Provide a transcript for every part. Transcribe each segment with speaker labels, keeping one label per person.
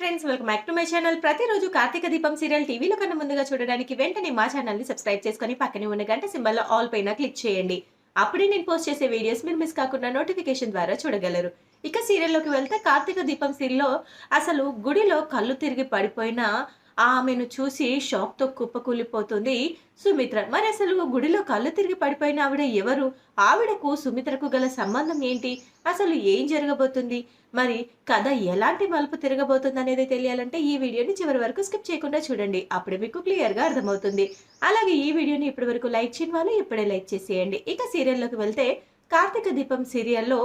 Speaker 1: Friends, welcome back to my channel. ప్రతిరోజు కార్తీక దీపం serial టీవీలో కన్నా ముందుగా చూడడానికి వెంటనే మా ఛానల్ ని సబ్స్క్రైబ్ చేసుకొని పక్కనే ఉన్న గంట సింబల్ లో ఆల్ పైన క్లిక్ చేయండి. అప్పుడే నేను పోస్ట్ చేసే వీడియోస్ మీరు మిస్ కాకుండా నోటిఫికేషన్ ద్వారా చూడగలరు. ఇక సీరియల్లోకి వెళ్తే కార్తీక దీపం సీరియల్లో అసలు గుడిలో కళ్ళు తిరిగి పడిపోయిన ఆమెను చూసి షాక్‌తో కుప్పకూలిపోతుంది సుమిత్ర. మరి అసలు గుడిలో కళ్ళు తిరిగి పడిపోయిన ఆవిడ ఎవరు? ఆవిడకు సుమిత్రకు గల సంబంధం ఏంటి? అసలు ఏం జరగబోతుంది? మరి కథ ఎలాంటి మలుపు తిరగబోతుందనేది తెలియాలంటే ఈ వీడియోని చివరి వరకు స్కిప్ చేయకుండా చూడండి. అప్పుడే మీకు క్లియర్‌గా అర్థమవుతుంది. అలాగే ఈ వీడియోని ఇప్పటి వరకు లైక్ చేయని వాళ్ళు ఇప్పుడే లైక్ చేసేయండి. ఇక సీరియల్‌లోకి వెళ్తే కార్తీక దీపం సీరియల్‌లో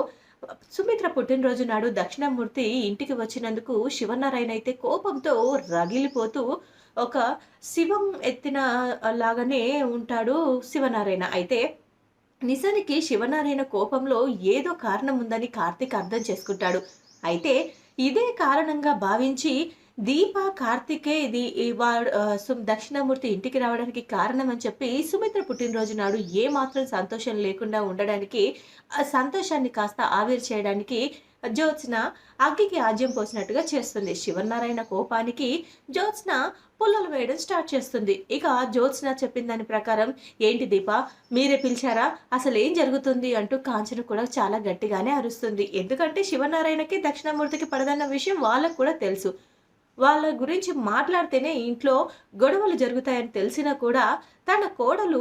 Speaker 1: సుమిత్ర పుట్టినరోజు నాడు దక్షిణామూర్తి ఇంటికి వచ్చినందుకు శివనారాయణ అయితే కోపంతో రగిలిపోతూ ఒక శివం ఎత్తిన లాగానే ఉంటాడు శివనారాయణ. అయితే నిజానికి శివనారాయణ కోపంలో ఏదో కారణం ఉందని కార్తీక్ అర్థం చేసుకుంటాడు. అయితే ఇదే కారణంగా భావించి దీప, కార్తీకే ఇది ఈ వాడు దక్షిణామూర్తి ఇంటికి రావడానికి కారణం అని చెప్పి సుమిత్ర పుట్టినరోజు నాడు ఏ మాత్రం సంతోషం లేకుండా ఉండడానికి, ఆ సంతోషాన్ని కాస్త ఆవిరి చేయడానికి జ్యోత్స్న అగ్గికి ఆజ్యం పోసినట్టుగా చేస్తుంది. శివనారాయణ కోపానికి జ్యోత్స్న పుల్లలు వేయడం స్టార్ట్ చేస్తుంది. ఇక జ్యోత్స్న చెప్పిన దాని ప్రకారం, "ఏంటి దీప, మీరే పిలిచారా? అసలు ఏం జరుగుతుంది?" అంటూ కాంచన కూడా చాలా గట్టిగానే అరుస్తుంది. ఎందుకంటే శివనారాయణకి దక్షిణామూర్తికి పడదన్న విషయం వాళ్ళకు కూడా తెలుసు. వాళ్ళ గురించి మాట్లాడితేనే ఇంట్లో గొడవలు జరుగుతాయని తెలిసినా కూడా తన కోడలు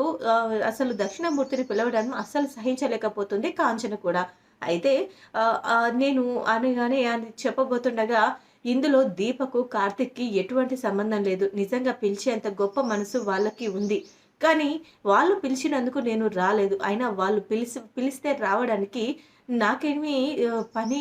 Speaker 1: అసలు దక్షిణామూర్తిని పిలవడం అస్సలు సహించలేకపోతుంది కాంచన కూడా. అయితే నేను అనగానే అని చెప్పబోతుండగా, ఇందులో దీపకు, కార్తీక్‌కి ఎటువంటి సంబంధం లేదు. నిజంగా పిలిచేంత గొప్ప మనసు వాళ్ళకి ఉంది. కానీ వాళ్ళు పిలిచినందుకు నేను రాలేదు. అయినా వాళ్ళు పిలిస్తే రావడానికి నాకేమి పని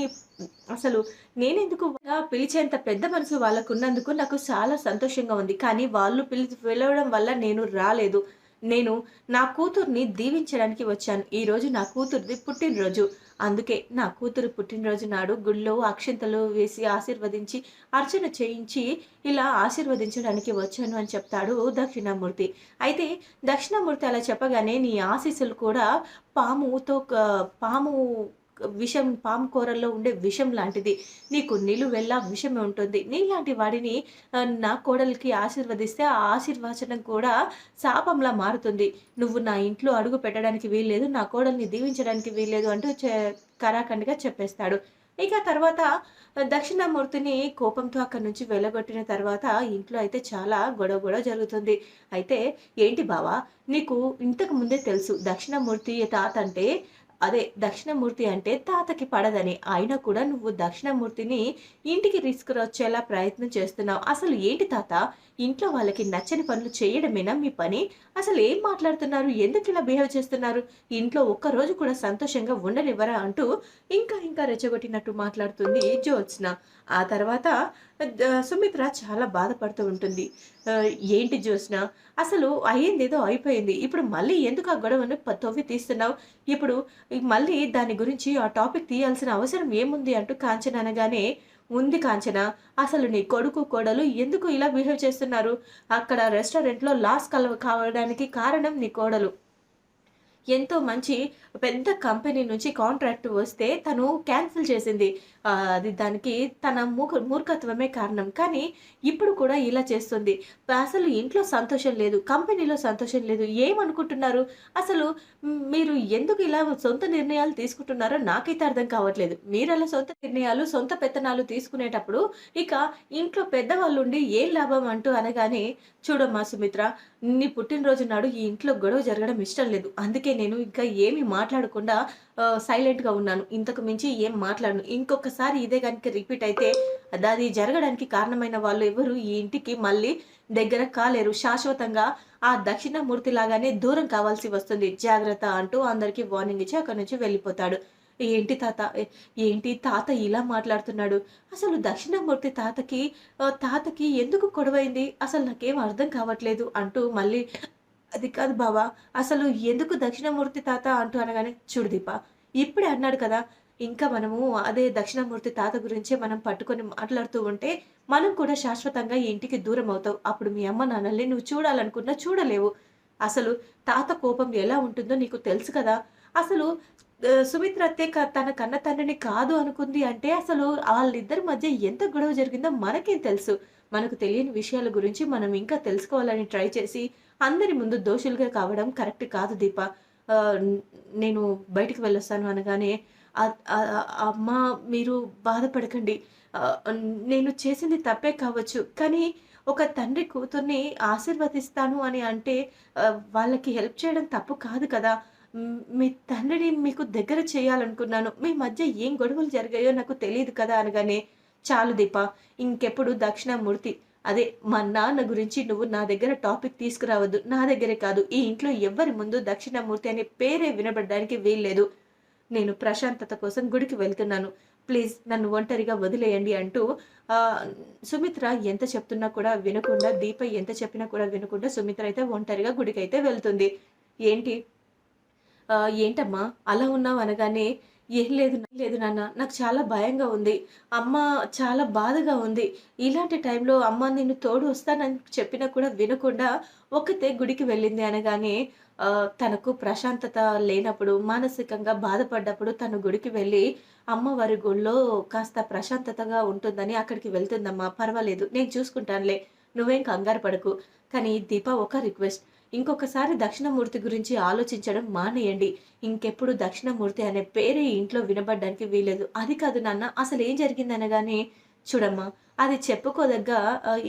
Speaker 1: అసలు నేనెందుకు పిలిచేంత పెద్ద మనసు వాళ్ళకున్నందుకు నాకు చాలా సంతోషంగా ఉంది. కానీ వాళ్ళు పిలవడం వల్ల నేను రాలేదు. నేను నా కూతుర్ని దీవించడానికి వచ్చాను. ఈరోజు నా కూతురిది పుట్టినరోజు. అందుకే నా కూతురు పుట్టినరోజు నాడు గుడిలో అక్షింతలు వేసి ఆశీర్వదించి, అర్చన చేయించి ఇలా ఆశీర్వదించడానికి వచ్చాను అని చెప్తాడు దక్షిణామూర్తి. అయితే దక్షిణామూర్తి అలా చెప్పగానే, "నీ ఆశీస్సులు కూడా పాముతో పాము విషం, పాము కూరల్లో ఉండే విషం లాంటిది. నీకు నిలువెల్లా విషమే ఉంటుంది. నీలాంటి వాడిని నా కోడలికి ఆశీర్వదిస్తే ఆ ఆశీర్వచనం కూడా శాపంలా మారుతుంది. నువ్వు నా ఇంట్లో అడుగు పెట్టడానికి వీల్లేదు. నా కోడల్ని దీవించడానికి వీల్లేదు" అంటూ కరాఖండిగా చెప్పేస్తాడు. ఇక తర్వాత దక్షిణామూర్తిని కోపంతో అక్కడి నుంచి వెళ్ళగొట్టిన తర్వాత ఇంట్లో అయితే చాలా గొడవ జరుగుతుంది. అయితే, "ఏంటి బావా, నీకు ఇంతకు ముందే తెలుసు దక్షిణామూర్తి తాత అంటే దక్షిణమూర్తి అంటే తాతకి పడదని. అయినా కూడా నువ్వు దక్షిణమూర్తిని ఇంటికి తీసుకురొచ్చేలా ప్రయత్నం చేస్తున్నావు. అసలు ఏంటి తాత? ఇంట్లో వాళ్ళకి నచ్చని పనులు చేయడమేనా మీ పని? అసలు ఏం మాట్లాడుతున్నారు? ఎందుకిలా బిహేవ్ చేస్తున్నారు? ఇంట్లో ఒక్కరోజు కూడా సంతోషంగా ఉండనివ్వరా?" అంటూ ఇంకా రెచ్చగొట్టినట్టు మాట్లాడుతుంది జ్యోత్స్న. ఆ తర్వాత సుమిత్ర చాలా బాధపడుతూ ఉంటుంది. "ఏంటి జ్యోత్స్న, అసలు అయ్యిందేదో అయిపోయింది. ఇప్పుడు మళ్ళీ ఎందుకు ఆ గొడవను తవ్వి తీస్తున్నావు? ఇప్పుడు మళ్ళీ దాని గురించి ఆ టాపిక్ తీయాల్సిన అవసరం ఏముంది?" అంటూ కాంచన అనగానే, "ఉంది కాంచన. అసలు నీ కొడుకు, కోడలు ఎందుకు ఇలా బిహేవ్ చేస్తున్నారు? అక్కడ రెస్టారెంట్‌లో కావడానికి కారణం నీ కోడలు. ఎంతో మంచి పెద్ద కంపెనీ నుంచి కాంట్రాక్ట్ వస్తే తను క్యాన్సిల్ చేసింది. అది దానికి తన మూర్ఖత్వమే కారణం. కానీ ఇప్పుడు కూడా ఇలా చేస్తుంది. అసలు ఇంట్లో సంతోషం లేదు. కంపెనీలో సంతోషం లేదు. ఏమనుకుంటున్నారు? అసలు మీరు ఎందుకు ఇలా సొంత నిర్ణయాలు తీసుకుంటున్నారో నాకైతే అర్థం కావట్లేదు. మీరలా సొంత నిర్ణయాలు, సొంత పెత్తనాలు తీసుకునేటప్పుడు ఇక ఇంట్లో పెద్దవాళ్ళుండి ఏం లాభం?" అంటూ అనగానే, "చూడమ్మా సుమిత్ర, నీ పుట్టినరోజు నాడు ఈ ఇంట్లో గొడవ జరగడం ఇష్టం లేదు. అందుకే నేను ఇంకా ఏమి మాట్లాడకుండా సైలెంట్‌గా ఉన్నాను. ఇంతకు మించి ఏం మాట్లాడను. ఇంకొకసారి ఇదే గనుక రిపీట్ అయితే అది జరగడానికి కారణమైన వాళ్ళు ఎవరు ఈ ఇంటికి మళ్ళీ దగ్గర కాలేరు. శాశ్వతంగా ఆ దక్షిణామూర్తి లాగానే దూరం కావాల్సి వస్తుంది. జాగ్రత్త" అంటూ అందరికి వార్నింగ్ ఇచ్చి అక్కడి నుంచి వెళ్ళిపోతాడు. "ఏంటి తాత, ఏంటి తాత ఇలా మాట్లాడుతున్నాడు? అసలు దక్షిణామూర్తి తాతకి ఎందుకు గొడవైంది? అసలు నాకేం అర్థం కావట్లేదు" అంటూ మళ్ళీ, "అది కాదు బావ, అసలు ఎందుకు దక్షిణామూర్తి తాత" అంటూ అనగానే, "చూడు దీప, ఇప్పుడే అన్నాడు కదా! ఇంకా మనము అదే దక్షిణామూర్తి తాత గురించే మనం పట్టుకొని మాట్లాడుతూ ఉంటే, మనం కూడా శాశ్వతంగా ఈ ఇంటికి దూరం అవుతావు. అప్పుడు మీ అమ్మ నాన్నల్ని నువ్వు చూడాలనుకున్నా చూడలేవు. అసలు తాత కోపం ఎలా ఉంటుందో నీకు తెలుసు కదా! అసలు సుమిత్ర అత్తే తన కన్న తండ్రిని కాదు అనుకుంది అంటే అసలు ఆళ్ళిద్దరి మధ్య ఎంత గొడవ జరిగిందో మనకేం తెలుసు. మనకు తెలియని విషయాల గురించి మనం ఇంకా తెలుసుకోవాలని ట్రై చేసి అందరి ముందు దోషులుగా కావడం కరెక్ట్ కాదు దీప. ఆహ్, న్ నేను బయటికి వెళ్ళొస్తాను అనగానే అమ్మా మీరు బాధపడకండి. ఆహ్, నేను చేసింది తప్పే కావచ్చు. కానీ ఒక తండ్రి కూతుర్ని ఆశీర్వదిస్తాను అని అంటే వాళ్ళకి హెల్ప్ చేయడం తప్పు కాదు కదా! మీ తండ్రిని మీకు దగ్గర చేయాలనుకున్నాను. మీ మధ్య ఏం గొడవలు జరిగాయో నాకు తెలీదు కదా! అనగానే, చాలు దీప ఇంకెప్పుడు దక్షిణామూర్తి అదే మా నాన్న గురించి నువ్వు నా దగ్గర టాపిక్ తీసుకురావద్దు. నా దగ్గరే కాదు ఈ ఇంట్లో ఎవ్వరి ముందు దక్షిణామూర్తి అనే పేరే వినబడడానికి వీల్లేదు. నేను ప్రశాంతత కోసం గుడికి వెళ్తున్నాను. ప్లీజ్ నన్ను ఒంటరిగా వదిలేయండి అంటూ ఆహ్, సుమిత్ర ఎంత చెప్తున్నా కూడా వినకుండా, దీప ఎంత చెప్పినా కూడా వినకుండా సుమిత్ర అయితే ఒంటరిగా గుడికైతే వెళ్తుంది. ఏంటి ఏంటమ్మా అలా ఉన్నావు అనగానే, "ఏం లేదు లేదు నాన్న. నాకు చాలా భయంగా ఉంది. అమ్మ చాలా బాధగా ఉంది. ఇలాంటి టైంలో అమ్మ నేను తోడు వస్తానని చెప్పినా కూడా వినకుండా ఒక్కతే గుడికి వెళ్ళింది" అనగానే తనకు ప్రశాంతత లేనప్పుడు, మానసికంగా బాధపడ్డప్పుడు తను గుడికి వెళ్ళి అమ్మవారి గుడిలో కాస్త ప్రశాంతతగా ఉంటుందని అక్కడికి వెళ్తుందమ్మా. "పర్వాలేదు నేను చూసుకుంటానులే. నువ్వేం కంగారు పడకు. కానీ దీప ఒక రిక్వెస్ట్ ఇంకొకసారి దక్షిణమూర్తి గురించి ఆలోచించడం మానేయండి. ఇంకెప్పుడు దక్షిణమూర్తి అనే పేరే ఈ ఇంట్లో వినబడడానికి వీల్లేదు. అది కాదు నాన్న అసలేం జరిగిందనగానే, చూడమ్మా అది చెప్పుకోదగ్గ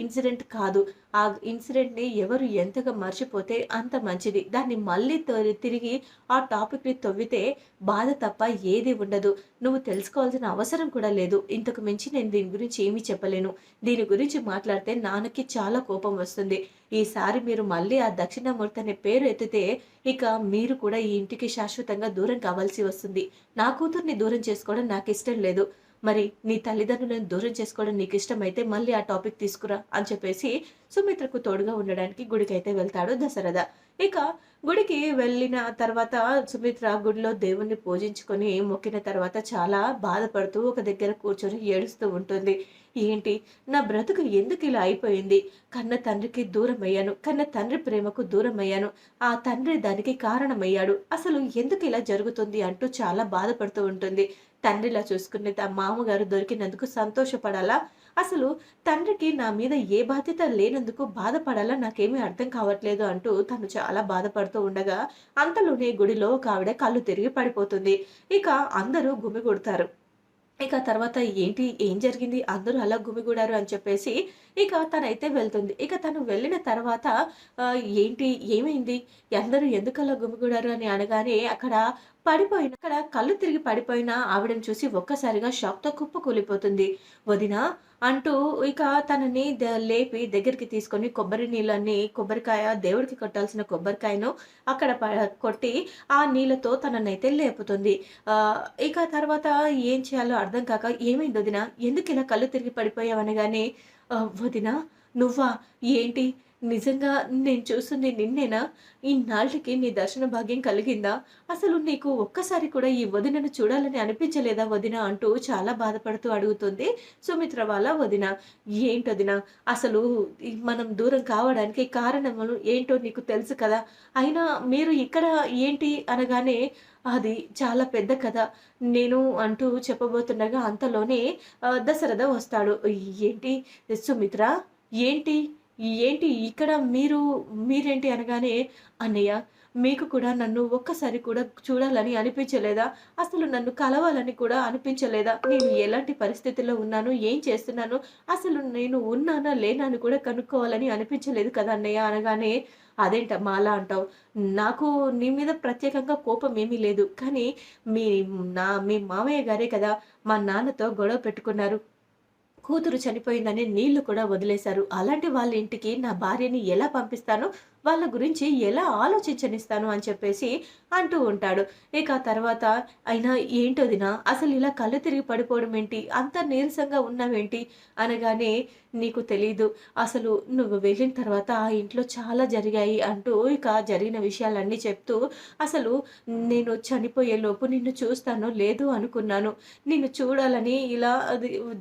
Speaker 1: ఇన్సిడెంట్ కాదు. ఆ ఇన్సిడెంట్‌ని ఎవరు ఎంతగా మర్చిపోతే అంత మంచిది. దాన్ని మళ్ళీ తిరిగి ఆ టాపిక్‌ని తవ్వితే బాధ తప్ప ఏది ఉండదు. నువ్వు తెలుసుకోవాల్సిన అవసరం కూడా లేదు. ఇంతకు మించి నేను దీని గురించి ఏమీ చెప్పలేను. దీని గురించి మాట్లాడితే నాన్నకి చాలా కోపం వస్తుంది. ఈసారి మీరు మళ్ళీ ఆ దక్షిణామూర్తి అనే పేరు ఎత్తితే ఇక మీరు కూడా ఈ ఇంటికి శాశ్వతంగా దూరం కావాల్సి వస్తుంది. నా కూతుర్ని దూరం చేసుకోవడం నాకిష్టం లేదు. మరి నీ తల్లిదండ్రులను దూరం చేసుకోవడం నీకిష్టమైతే మళ్ళీ ఆ టాపిక్ తీసుకురా అని చెప్పేసి సుమిత్రకు తోడుగా ఉండడానికి గుడికైతే వెళ్తాడు దశరథ. ఇక గుడికి వెళ్ళిన తర్వాత సుమిత్ర గుడిలో దేవుణ్ణి పూజించుకొని మొక్కిన తర్వాత చాలా బాధపడుతూ ఒక దగ్గర కూర్చొని ఏడుస్తూ ఉంటుంది. ఏంటి నా బ్రతుకు ఎందుకు ఇలా అయిపోయింది? కన్న తండ్రికి దూరమయ్యాను. కన్న తండ్రి ప్రేమకు దూరమయ్యాను. ఆ తండ్రి దానికి కారణమయ్యాడు. అసలు ఎందుకు ఇలా జరుగుతుంది అంటూ చాలా బాధపడుతూ ఉంటుంది. తండ్రిలా చూసుకునే మామగారు దొరికినందుకు సంతోషపడాలా? అసలు తండ్రికి నా మీద ఏ బాధ్యత లేనందుకు బాధపడాలా నాకేమీ అర్థం కావట్లేదు అంటూ తను చాలా బాధపడుతూ ఉండగా అంతలోనే గుడిలో ఒక ఆవిడ కళ్ళు తిరిగి పడిపోతుంది. ఇక అందరూ గుమిగూడతారు. ఇక తర్వాత ఏంటి? ఏం జరిగింది? అందరూ అలా గుమిగూడారు అని చెప్పేసి ఇక తనైతే వెళ్తుంది. ఇక తను వెళ్ళిన తర్వాత ఏంటి? ఏమైంది? అందరూ ఎందుకలా గుమిగూడారు అని అనగానే అక్కడ కళ్ళు తిరిగి పడిపోయిన ఆవిడని చూసి ఒక్కసారిగా షాక్‌తో కుప్పకూలిపోతుంది. వదినా అంటూ ఇక తనని లేపి దగ్గరికి తీసుకొని కొబ్బరి నీళ్ళని కొబ్బరికాయ దేవుడికి కొట్టాల్సిన కొబ్బరికాయను అక్కడ కొట్టి ఆ నీళ్ళతో తననైతే లేపుతుంది. ఆహ్, ఇక తర్వాత ఏం చేయాలో అర్థం కాక "ఏమైంది వదినా? ఎందుకిలా కళ్ళు తిరిగి పడిపోయావు?" అనగానే "వదినా నువ్వా? ఏంటి? నిజంగా నేను చూసింది నిన్నేనా? ఇన్నాళ్లకి నీ దర్శన భాగ్యం కలిగిందా? అసలు నీకు ఒక్కసారి కూడా ఈ వదినను చూడాలని అనిపించలేదా వదినా?" అంటూ చాలా బాధపడుతూ అడుగుతుంది సుమిత్ర వాళ్ళ వదిన. "ఏంటొదినా? అసలు మనం దూరం కావడానికి కారణములు ఏంటో నీకు తెలుసు కదా! అయినా మీరు ఇక్కడ ఏంటి?" అనగానే అది చాలా పెద్ద కథ. నేను అంటూ చెప్పబోతుండగా అంతలోనే దశరథ వస్తాడు. "ఏంటి సుమిత్ర? ఏంటి? ఏంటి ఇక్కడ మీరేంటి?" అనగానే, "అన్నయ్య మీకు కూడా నన్ను ఒక్కసారి కూడా చూడాలని అనిపించలేదా? అసలు నన్ను కలవాలని కూడా అనిపించలేదా? నేను ఎలాంటి పరిస్థితిలో ఉన్నాను? ఏం చేస్తున్నాను? అసలు నేను ఉన్నానా? లేనా? అని కూడా కనుక్కోవాలని అనిపించలేదు కదా అన్నయ్య" అనగానే, "అదేంటమ్మా అలా అంటావు? నాకు నీ మీద ప్రత్యేకంగా కోపం ఏమీ లేదు. కానీ మీ మీ మామయ్య గారే కదా మా నాన్నతో గొడవ పెట్టుకున్నారు. కూతురు చనిపోయిందని నీళ్లు కూడా వదిలేశారు. అలాంటి వాళ్ళ ఇంటికి నా భార్యని ఎలా పంపిస్తాను? వాళ్ళ గురించి ఎలా ఆలోచించనిస్తాను?" అని చెప్పేసి అంటూ ఉంటాడు. ఇక తర్వాత అయినా ఏంటొదినా అసలు ఇలా కళ్ళు తిరిగి పడిపోవడం ఏంటి? అంత నీరసంగా ఉన్నావేంటి? అనగానే, "నీకు తెలీదు. అసలు నువ్వు వెళ్ళిన తర్వాత ఆ ఇంట్లో చాలా జరిగాయి" అంటూ ఇక జరిగిన విషయాలన్నీ చెప్తూ, "అసలు నేను చనిపోయేలోపు నిన్ను చూస్తానో లేదో అనుకున్నాను. నిన్ను చూడాలని ఇలా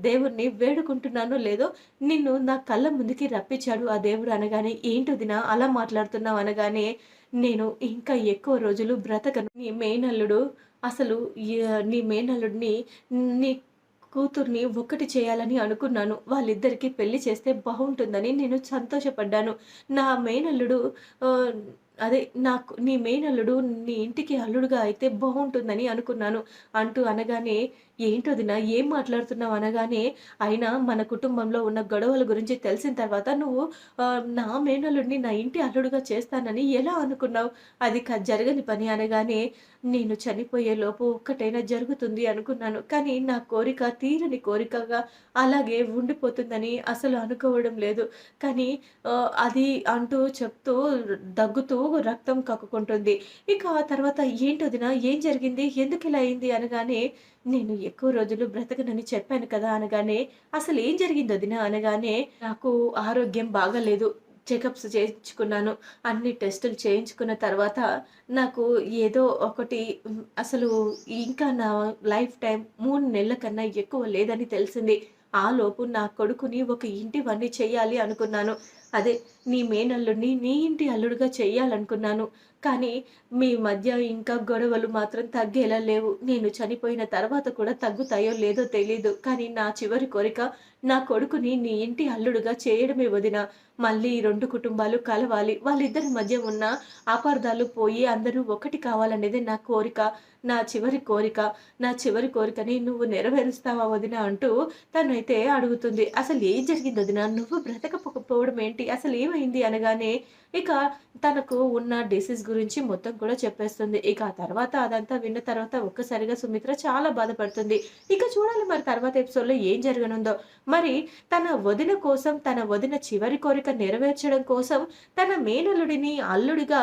Speaker 1: దేవుడిని వేడుకుంటున్నానో లేదో నిన్ను నా కళ్ళ ముందుకి రప్పించాడు ఆ దేవుడు" అనగానే, "ఏంటొదినా అలా మాట్లాడుతున్నావు?" అనగానే, "నేను ఇంకా ఎక్కువ రోజులు బ్రతకను. నీ మేనల్లుడు అసలు నీ మేనల్లుడిని నీ కూతుర్ని ఒక్కటి చేయాలని అనుకున్నాను. వాళ్ళిద్దరికీ పెళ్లి చేస్తే బావుంటుందని నేను సంతోషపడ్డాను. నా మేనల్లుడు ఆహ్, అదే నీ మేనల్లుడు నీ ఇంటికి అల్లుడుగా అయితే బావుంటుందని అనుకున్నాను. అంటూ అనగానే, "ఏంటొదినా ఏం మాట్లాడుతున్నావు?" అనగానే, "అయినా మన కుటుంబంలో ఉన్న గొడవల గురించి తెలిసిన తర్వాత నువ్వు నా మేనల్లుడిని నా ఇంటి అల్లుడుగా చేస్తానని ఎలా అనుకున్నావు? అది జరగని పని" అనగానే, నేను చనిపోయేలోపు ఒక్కటైనా జరుగుతుంది అనుకున్నాను. కానీ నా కోరిక తీరని కోరికగా అలాగే ఉండిపోతుందని అసలు అనుకోవడం లేదు. కానీ అది అంటూ చెప్తూ దగ్గుతూ రక్తం కక్కుకుంటుంది. ఇక ఆ తర్వాత "ఏంటొదినా ఏం జరిగింది? ఎందుకిలా అయింది?" అనగానే, "నేను ఎక్కువ రోజులు బ్రతకనని చెప్పాను కదా!" అనగానే, "అసలేం జరిగింది వదిన?" అనగానే, "నాకు ఆరోగ్యం బాగాలేదు. చెకప్స్ చేయించుకున్నాను. అన్ని టెస్టులు చేయించుకున్న తర్వాత నాకు ఏదో ఒకటి అసలు ఇంకా నా లైఫ్ టైమ్ 3 నెలల కన్నా ఎక్కువ లేదని తెలిసింది. ఆలోపు నా కొడుకుని ఒక ఇంటివాడిని చెయ్యాలి అనుకున్నాను. అదే నీ మేనల్లుడిని నీ ఇంటి అల్లుడుగా చెయ్యాలనుకున్నాను. కానీ మీ మధ్య ఇంకా గొడవలు మాత్రం తగ్గేలా లేవు. నేను చనిపోయిన తర్వాత కూడా తగ్గుతాయో లేదో తెలీదు. కానీ నా చివరి కోరిక నా కొడుకుని నీ ఇంటి అల్లుడుగా చేయడమే వదినా. మళ్ళీ ఈ 2 కుటుంబాలు కలవాలి. వాళ్ళిద్దరి మధ్య ఉన్న అపార్థాలు పోయి అందరూ ఒకటి కావాలనేదే నా కోరిక. నా చివరి కోరిక. నా చివరి కోరికని నువ్వు నెరవేరుస్తావా వదిన అంటూ తనైతే అడుగుతుంది. "అసలు ఏం జరిగింది వదిన? నువ్వు బ్రతకపోవడం ఏంటి? అసలేమైంది?" అనగానే ఇక తనకు ఉన్న డిసీజ్ గురించి మొత్తం కూడా చెప్పేస్తుంది. ఇక ఆ తర్వాత అదంతా విన్న తర్వాత ఒక్కసారిగా సుమిత్ర చాలా బాధపడుతుంది. ఇక చూడాలి మరి తర్వాత ఎపిసోడ్‌లో ఏం జరగనుందో. మరి తన వదిన కోసం, తన వదిన చివరి కోరిక నెరవేర్చడం కోసం తన మేనల్లుడిని అల్లుడిగా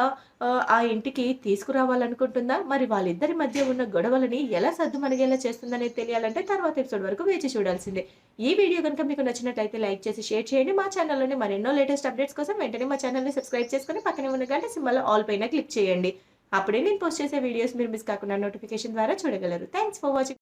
Speaker 1: ఆ ఇంటికి తీసుకురావాలనుకుంటుందా? మరి వాళ్ళిద్దరి మధ్య ఉన్న గొడవలని ఎలా సద్దుమణిగేలా చేస్తుందనేది తెలియాలంటే తర్వాత ఎపిసోడ్ వరకు వేచి చూడాల్సిందే. ఈ వీడియో గనుక మీకు నచ్చినట్లయితే లైక్ చేసి షేర్ చేయండి. మా ఛానల్‌లోని మరెన్నో లేటెస్ట్ అప్డేట్స్ కోసం వెంటనే మా ఛానెల్‌ని సబ్స్క్రైబ్ చేసుకొని పక్కనే ఉన్న గంట సింబల్ ఆల్ పైన క్లిక్ చేయండి. అప్పుడే నేను పోస్ట్ చేసే వీడియోస్ మీరు మిస్ కాకుండా నోటిఫికేషన్ ద్వారా చూడగలరు. Thanks for watching.